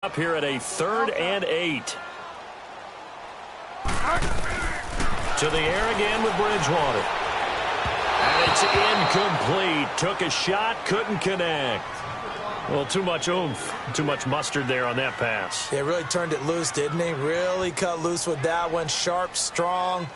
Up here at a 3rd and 8. To the air again with Bridgewater. And it's incomplete. Took a shot, couldn't connect. Well, too much oomph, too much mustard there on that pass. They really turned it loose, didn't he? Really cut loose with that one. Sharp, strong.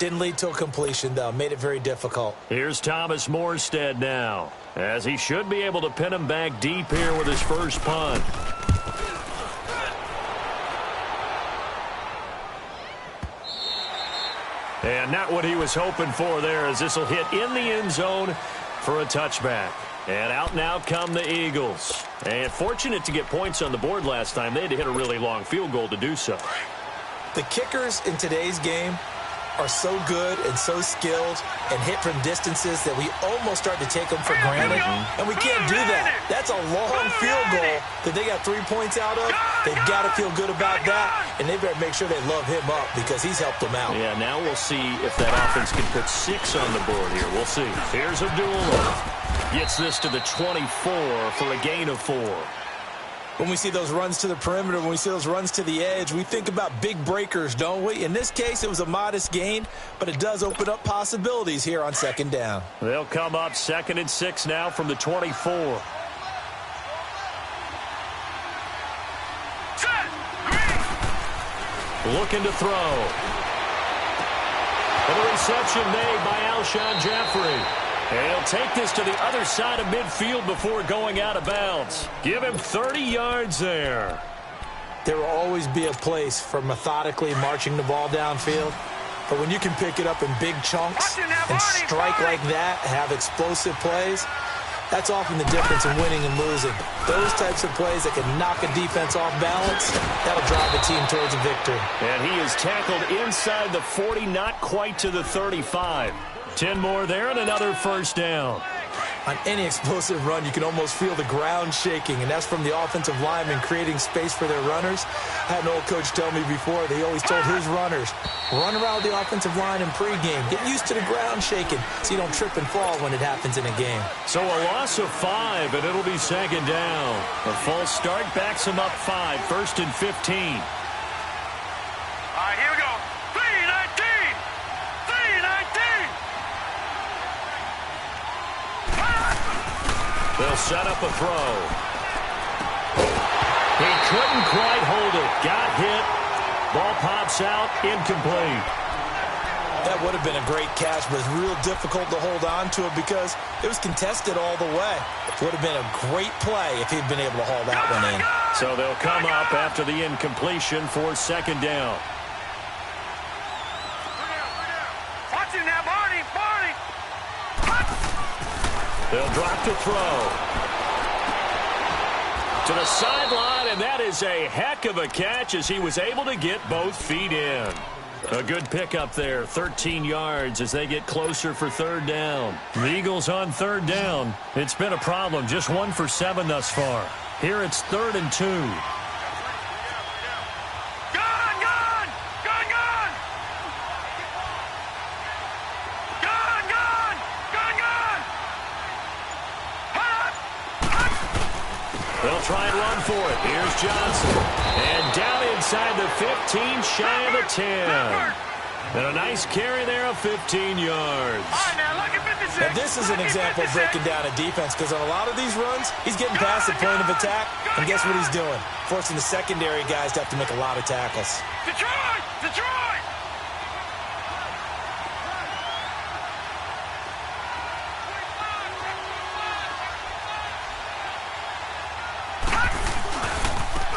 Didn't lead to a completion, though. Made it very difficult. Here's Thomas Morstead now, as he should be able to pin him back deep here with his first punt. And not what he was hoping for there, as this will hit in the end zone for a touchback. And out now come the Eagles. And fortunate to get points on the board last time. They had to hit a really long field goal to do so. The kickers in today's game are so good and so skilled and hit from distances that we almost start to take them for granted. And we can't do that. That's a long field goal that they got 3 points out of. They've got to feel good about that, and they better make sure they love him up because he's helped them out. Yeah, now we'll see if that offense can put 6 on the board here. We'll see. Here's Abdullah. Gets this to the 24 for a gain of 4. When we see those runs to the perimeter, when we see those runs to the edge, we think about big breakers, don't we? In this case, it was a modest gain, but it does open up possibilities here on 2nd down. They'll come up 2nd and 6 now from the 24. Looking to throw. And the reception made by Alshon Jeffrey. And he'll take this to the other side of midfield before going out of bounds. Give him 30 yards there. There will always be a place for methodically marching the ball downfield. But when you can pick it up in big chunks and strike like that, have explosive plays, that's often the difference in winning and losing. Those types of plays that can knock a defense off balance, that'll drive the team towards a victory. And he is tackled inside the 40, not quite to the 35. 10 more there and another first down. On any explosive run, you can almost feel the ground shaking, and that's from the offensive linemen creating space for their runners. I had an old coach tell me before, they always told his runners, run around the offensive line in pregame. Get used to the ground shaking so you don't trip and fall when it happens in a game. So a loss of 5, and it'll be 2nd down. A false start backs him up 5, 1st and 15. All right, here we go. 3-19. 3-19. They'll set up a throw. He couldn't quite hold it. Got hit. Ball pops out. Incomplete. That would have been a great catch, but it's real difficult to hold on to it because it was contested all the way. It would have been a great play if he'd been able to haul that one in. So they'll come up after the incompletion for 2nd down. Watching that, Barney. They'll drop to throw. To the sideline, and that is a heck of a catch as he was able to get both feet in. A good pickup there, 13 yards as they get closer for 3rd down. The Eagles on 3rd down. It's been a problem, just 1 for 7 thus far. Here it's 3rd and 2. They'll try and run for it. Here's Johnson. And down inside the 15, shy of the 10. And a nice carry there of 15 yards. All right, now look at 56. Now this is an example of breaking down a defense because on a lot of these runs, he's getting past the point of attack, and guess what he's doing? Forcing the secondary guys to have to make a lot of tackles. Detroit! Detroit!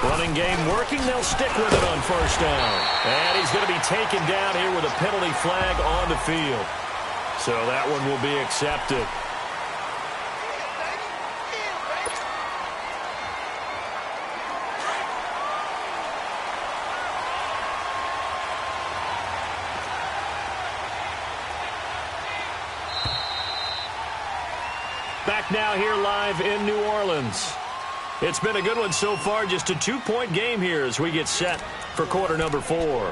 Running game working. They'll stick with it on 1st down. And he's going to be taken down here with a penalty flag on the field. So that one will be accepted. Back now here live in New Orleans. It's been a good one so far, just a 2-point game here as we get set for quarter number 4.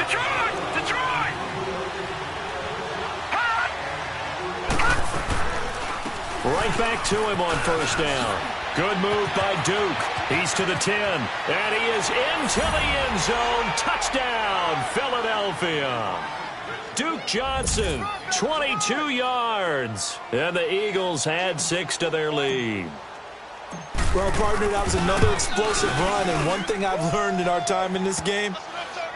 Detroit! Detroit! Right back to him on first down. Good move by Duke. He's to the 10, and he is into the end zone. Touchdown, Philadelphia. Duke Johnson, 22 yards, and the Eagles add 6 to their lead. Well, partner, that was another explosive run, and one thing I've learned in our time in this game,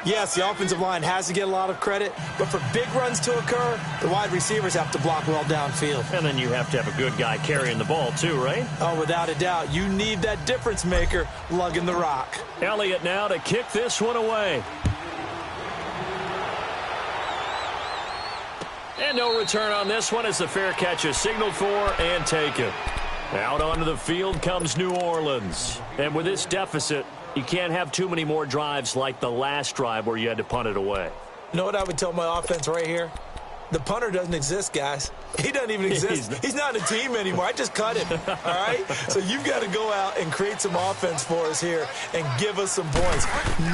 yes, the offensive line has to get a lot of credit, but for big runs to occur, the wide receivers have to block well downfield. And then you have to have a good guy carrying the ball too, right? Oh, without a doubt. You need that difference maker lugging the rock. Elliott now to kick this one away. And no return on this one as the fair catch is signaled for and taken. Out onto the field comes New Orleans. And with this deficit, you can't have too many more drives like the last drive where you had to punt it away. You know what I would tell my offense right here? The punter doesn't exist, guys. He doesn't even exist. He's not a team anymore. I just cut him, all right? So you've got to go out and create some offense for us here and give us some points.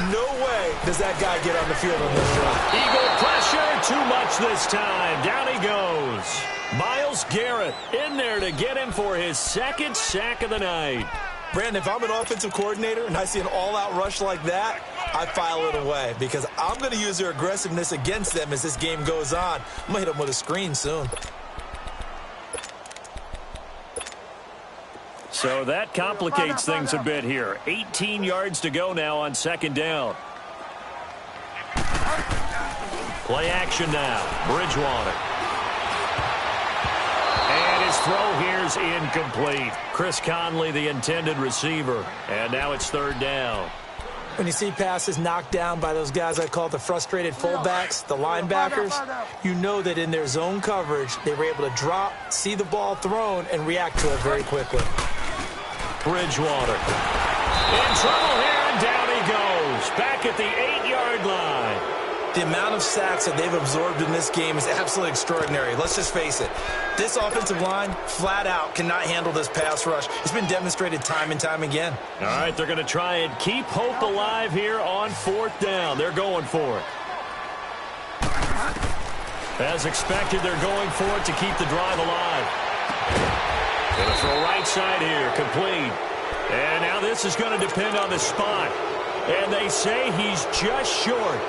No way does that guy get on the field on this drive. Eagle pressure, too much this time. Down he goes. Myles Garrett in there to get him for his second sack of the night. Brandon, if I'm an offensive coordinator and I see an all-out rush like that, I file it away because I'm going to use their aggressiveness against them as this game goes on. I'm going to hit them with a screen soon. So that complicates things a bit here. 18 yards to go now on second down. Play action now. Bridgewater. And his throw here's incomplete. Chris Conley, the intended receiver. And now it's third down. When you see passes knocked down by those guys I call the frustrated fullbacks, the linebackers, you know that in their zone coverage, they were able to drop, see the ball thrown, and react to it very quickly. Bridgewater. In trouble here, and down he goes. Back at the 8-yard line. The amount of sacks that they've absorbed in this game is absolutely extraordinary. Let's just face it. This offensive line, flat out, cannot handle this pass rush. It's been demonstrated time and time again. All right, they're going to try and keep hope alive here on fourth down. They're going for it. As expected, they're going for it to keep the drive alive. Going to throw right side here, complete. And now this is going to depend on the spot. And they say he's just short.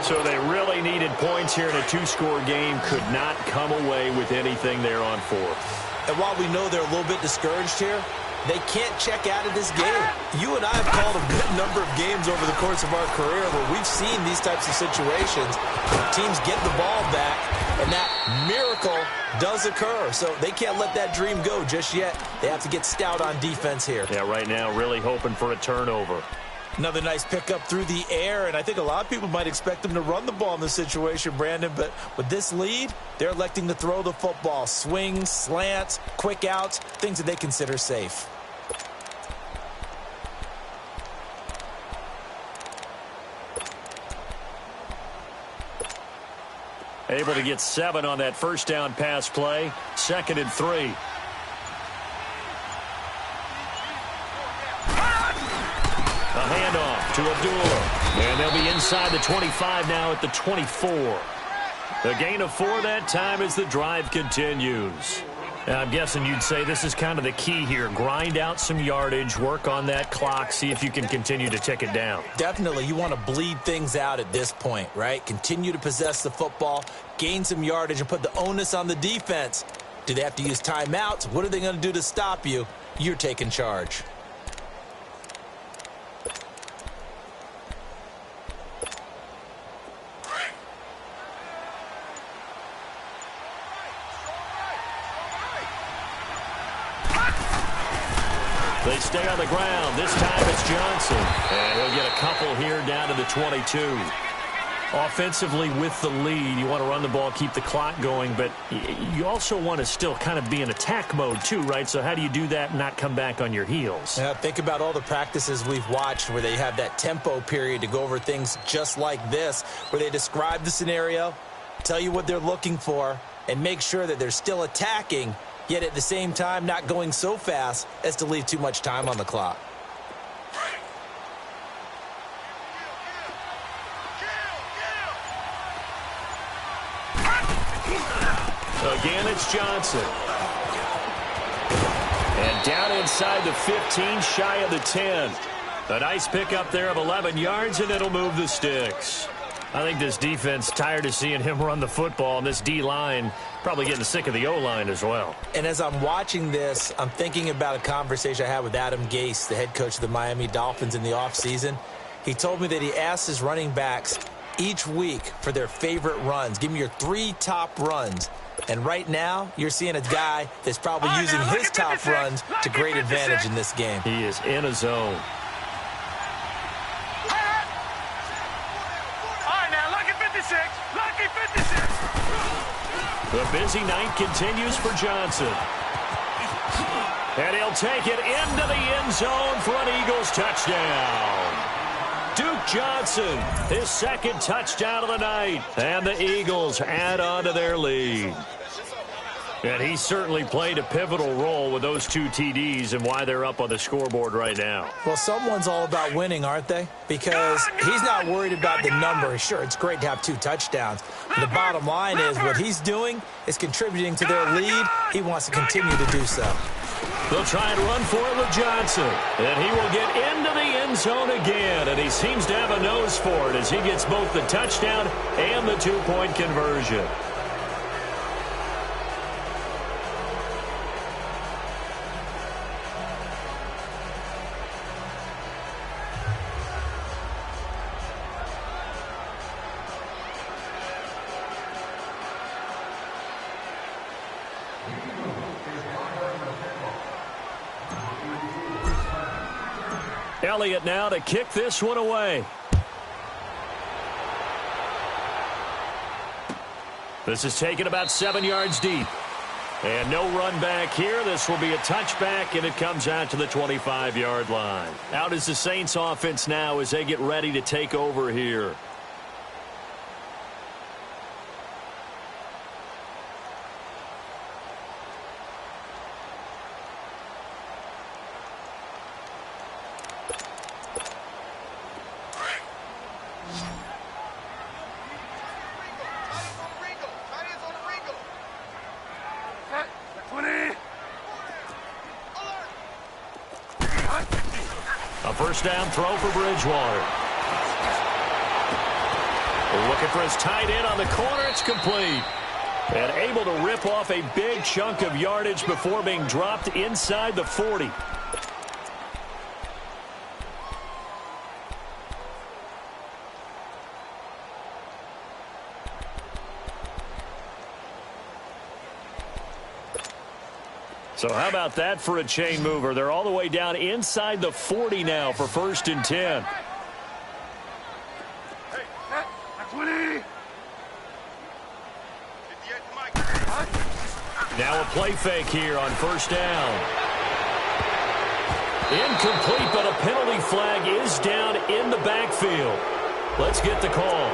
So they really needed points here in a two-score game. Could not come away with anything there on fourth. And while we know they're a little bit discouraged here, they can't check out of this game. You and I have called a good number of games over the course of our career where we've seen these types of situations. Teams get the ball back, and that miracle does occur. So they can't let that dream go just yet. They have to get stout on defense here. Yeah, right now really hoping for a turnover. Another nice pickup through the air, and I think a lot of people might expect them to run the ball in this situation, Brandon, but with this lead, they're electing to throw the football. Swings, slants, quick outs, things that they consider safe. Able to get 7 on that first down pass play. 2nd and 3. A handoff to Abdullah. And they'll be inside the 25 now at the 24. A gain of 4 that time as the drive continues. Now, I'm guessing you'd say this is kind of the key here. Grind out some yardage, work on that clock, see if you can continue to tick it down. Definitely. You want to bleed things out at this point, right? Continue to possess the football, gain some yardage, and put the onus on the defense. Do they have to use timeouts? What are they going to do to stop you? You're taking charge. They stay on the ground. This time it's Johnson. And he'll get a couple here down to the 22. Offensively with the lead, you want to run the ball, keep the clock going, but you also want to still kind of be in attack mode too, right? So how do you do that and not come back on your heels? Yeah, think about all the practices we've watched where they have that tempo period to go over things just like this, where they describe the scenario, tell you what they're looking for, and make sure that they're still attacking, yet at the same time not going so fast as to leave too much time on the clock. Again, it's Johnson. And down inside the 15, shy of the 10. A nice pickup there of 11 yards, and it'll move the sticks. I think this defense tired of seeing him run the football, and this D-line probably getting sick of the O-line as well. And as I'm watching this, I'm thinking about a conversation I had with Adam Gase, the head coach of the Miami Dolphins, in the offseason. He told me that he asked his running backs each week for their favorite runs. Give me your 3 top runs. And right now, you're seeing a guy that's probably using his top runs to great advantage in this game. He is in a zone. Lucky 56. The busy night continues for Johnson. And he'll take it into the end zone for an Eagles touchdown. Duke Johnson, his second touchdown of the night. And the Eagles add on to their lead. And he certainly played a pivotal role with those 2 TDs and why they're up on the scoreboard right now. Well, someone's all about winning, aren't they? Because he's not worried about the number. Sure, it's great to have 2 touchdowns. But the bottom line is what he's doing is contributing to their lead. He wants to continue to do so. They'll try and run for it with Johnson. And he will get into the end zone again. And he seems to have a nose for it as he gets both the touchdown and the 2-point conversion. Elliott now to kick this one away. This is taken about 7 yards deep. And no run back here. This will be a touchback, and it comes out to the 25-yard line. Out is the Saints offense now as they get ready to take over here. A first down throw for Bridgewater. Looking for his tight end on the corner. It's complete. And able to rip off a big chunk of yardage before being dropped inside the 40. So how about that for a chain mover? They're all the way down inside the 40 now for 1st and 10. Now a play fake here on 1st down. Incomplete, but a penalty flag is down in the backfield. Let's get the call.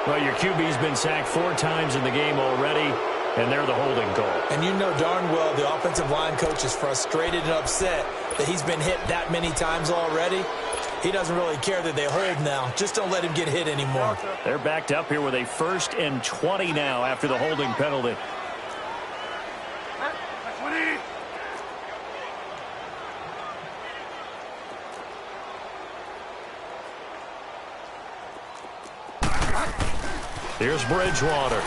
Well, your QB's been sacked 4 times in the game already. And they're the holding call. And you know darn well the offensive line coach is frustrated and upset that he's been hit that many times already. He doesn't really care that they hold now. Just don't let him get hit anymore. They're backed up here with a 1st and 20 now after the holding penalty. Here's Bridgewater.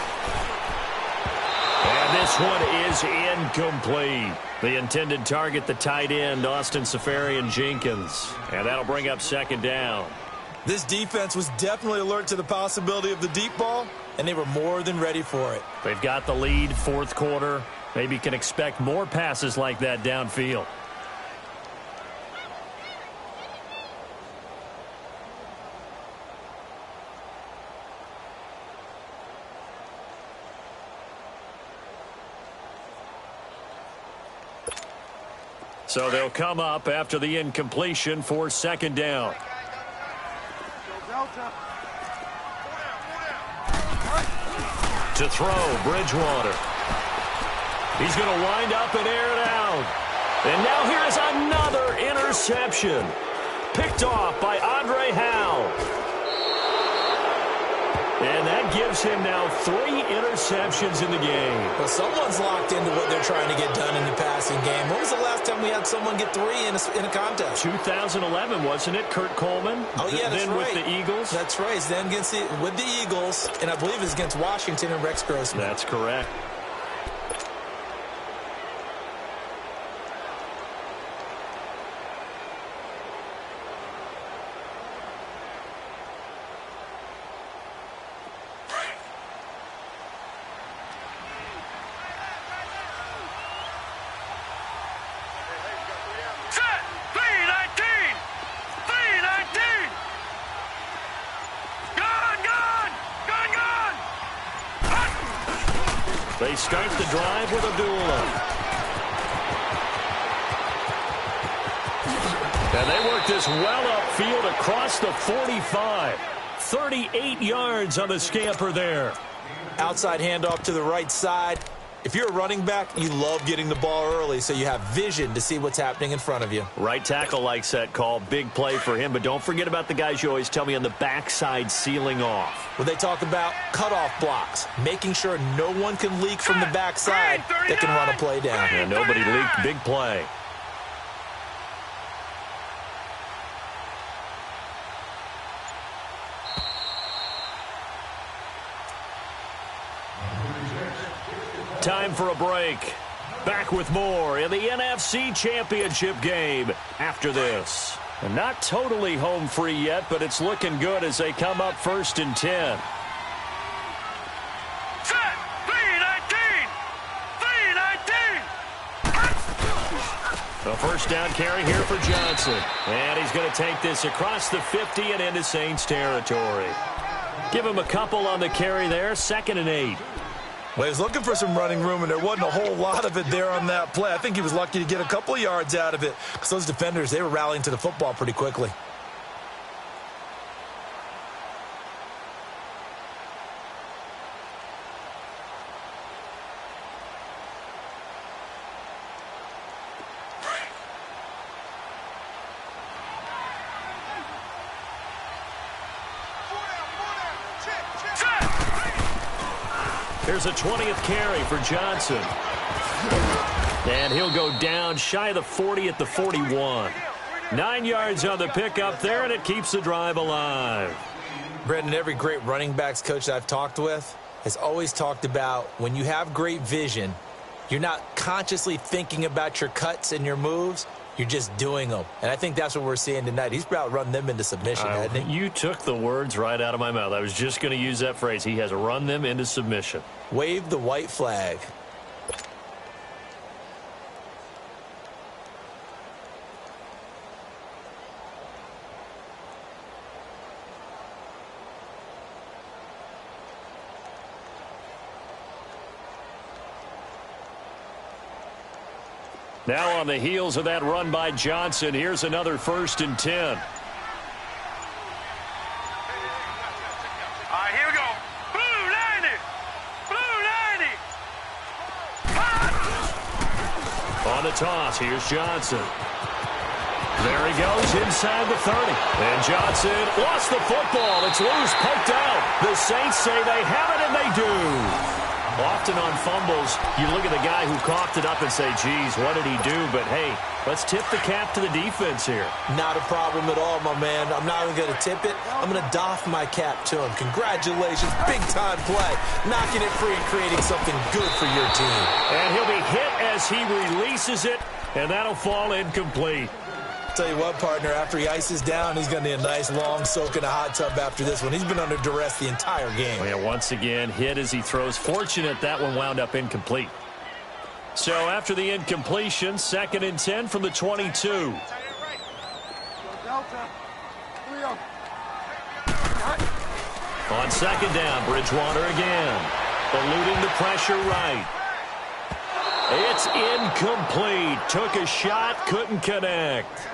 And this one is incomplete. The intended target, the tight end, Austin Seferian-Jenkins. And that'll bring up 2nd down. This defense was definitely alert to the possibility of the deep ball, and they were more than ready for it. They've got the lead, 4th quarter. Maybe can expect more passes like that downfield. So they'll come up after the incompletion for 2nd down. To throw, Bridgewater. He's going to wind up and air it out. And now here's another interception. Picked off by Andre Howe. And that gives him now 3 interceptions in the game. Well, someone's locked into what they're trying to get done in the passing game. When was the last time we had someone get 3 in a contest? 2011, wasn't it, Kurt Coleman? Oh, yeah, that's then right. with the Eagles? That's right. Then with the Eagles, and I believe it's against Washington and Rex Grossman. That's correct. They start the drive with Abdullah. And they work this well upfield across the 45. 38 yards on the scamper there. Outside handoff to the right side. If you're a running back, you love getting the ball early so you have vision to see what's happening in front of you. Right tackle likes that call. Big play for him. But don't forget about the guys you always tell me on the backside sealing off. When they talk about cutoff blocks, making sure no one can leak from the backside that can run a play down. And nobody leaked. Big play. Time for a break. Back with more in the NFC Championship game after this. And not totally home free yet, but it's looking good as they come up 1st and 10. Set! 3-19! 3-19! A first down carry here for Johnson. And he's going to take this across the 50 and into Saints territory. Give him a couple on the carry there. 2nd and 8. Well, he was looking for some running room, and there wasn't a whole lot of it there on that play. I think he was lucky to get a couple of yards out of it because those defenders, they were rallying to the football pretty quickly. Here's a 20th carry for Johnson. And he'll go down shy of the 40 at the 41. 9 yards on the pickup there, and it keeps the drive alive. Brendan, every great running backs coach that I've talked with has always talked about when you have great vision, you're not consciously thinking about your cuts and your moves. You're just doing them. And I think that's what we're seeing tonight. He's about run them into submission, hasn't he? You took the words right out of my mouth. I was just going to use that phrase. He has run them into submission. Wave the white flag. Now on the heels of that run by Johnson, here's another 1st and 10. All right, here we go. Blue 90! Blue 90! On the toss, here's Johnson. There he goes inside the 30. And Johnson lost the football. It's loose, poked out. The Saints say they have it, and they do. Often on fumbles, you look at the guy who coughed it up and say, geez, what did he do? But, hey, let's tip the cap to the defense here. Not a problem at all, my man. I'm not even going to tip it. I'm going to doff my cap to him. Congratulations. Big-time play. Knocking it free and creating something good for your team. And he'll be hit as he releases it, and that'll fall incomplete. Tell you what, partner, after he ices down, he's going to need a nice long soak in a hot tub after this one. He's been under duress the entire game. Yeah, once again, hit as he throws. Fortunate that one wound up incomplete. So after the incompletion, 2nd and 10 from the 22. On 2nd down, Bridgewater again. Eluding the pressure right. It's incomplete. Took a shot, couldn't connect.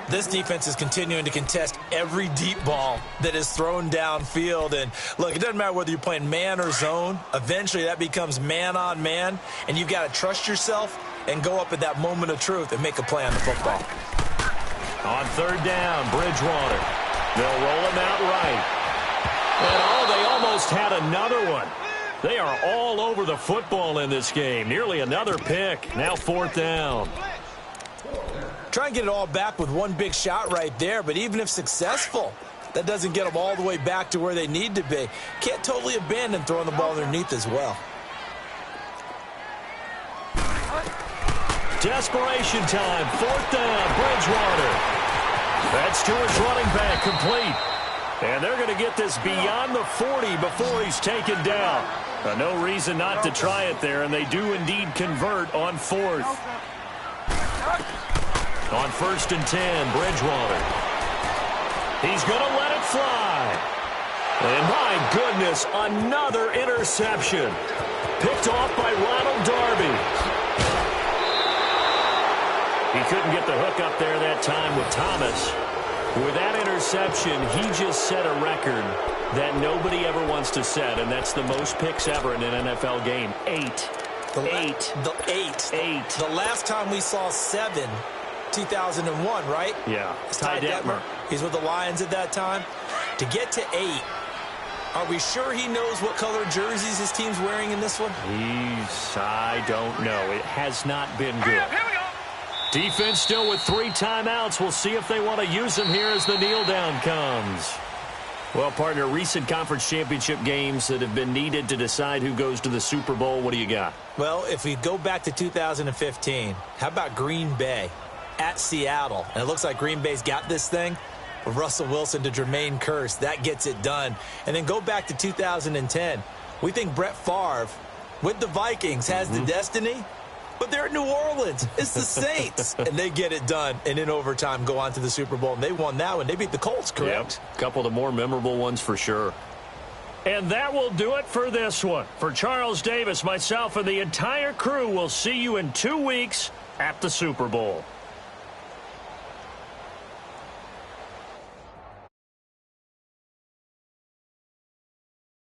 This defense is continuing to contest every deep ball that is thrown downfield. And, look, it doesn't matter whether you're playing man or zone. Eventually, that becomes man-on-man, and you've got to trust yourself and go up at that moment of truth and make a play on the football. On 3rd down, Bridgewater. They'll roll him out right. And, they almost just had another one. They are all over the football in this game. Nearly another pick. Now 4th down. Try and get it all back with one big shot right there, but even if successful, that doesn't get them all the way back to where they need to be. Can't totally abandon throwing the ball underneath as well. Desperation time. 4th down. Bridgewater. That's to his running back, complete. And they're going to get this beyond the 40 before he's taken down. No reason not to try it there, and they do indeed convert on 4th. On 1st and 10, Bridgewater. He's going to let it fly. And my goodness, another interception. Picked off by Ronald Darby. He couldn't get the hook up there that time with Thomas. With that interception, he just set a record that nobody ever wants to set, and that's the most picks ever in an NFL game. 8. The last time we saw 7, 2001, right? Yeah. Ty Detmer. He's with the Lions at that time. To get to 8, are we sure he knows what color jerseys his team's wearing in this one? I don't know. It has not been good. Here we go. Defense still with 3 timeouts. We'll see if they want to use them here as the kneel down comes. Well, partner, recent conference championship games that have been needed to decide who goes to the Super Bowl. What do you got? Well, if we go back to 2015, how about Green Bay at Seattle? And it looks like Green Bay's got this thing. With Russell Wilson to Jermaine Kearse, that gets it done. And then go back to 2010. We think Brett Favre with the Vikings has the destiny. But they're at New Orleans. It's the Saints. And they get it done. And in overtime, go on to the Super Bowl. And they won that one. They beat the Colts, correct? Yep. A couple of the more memorable ones for sure. And that will do it for this one. For Charles Davis, myself, and the entire crew, we'll see you in 2 weeks at the Super Bowl.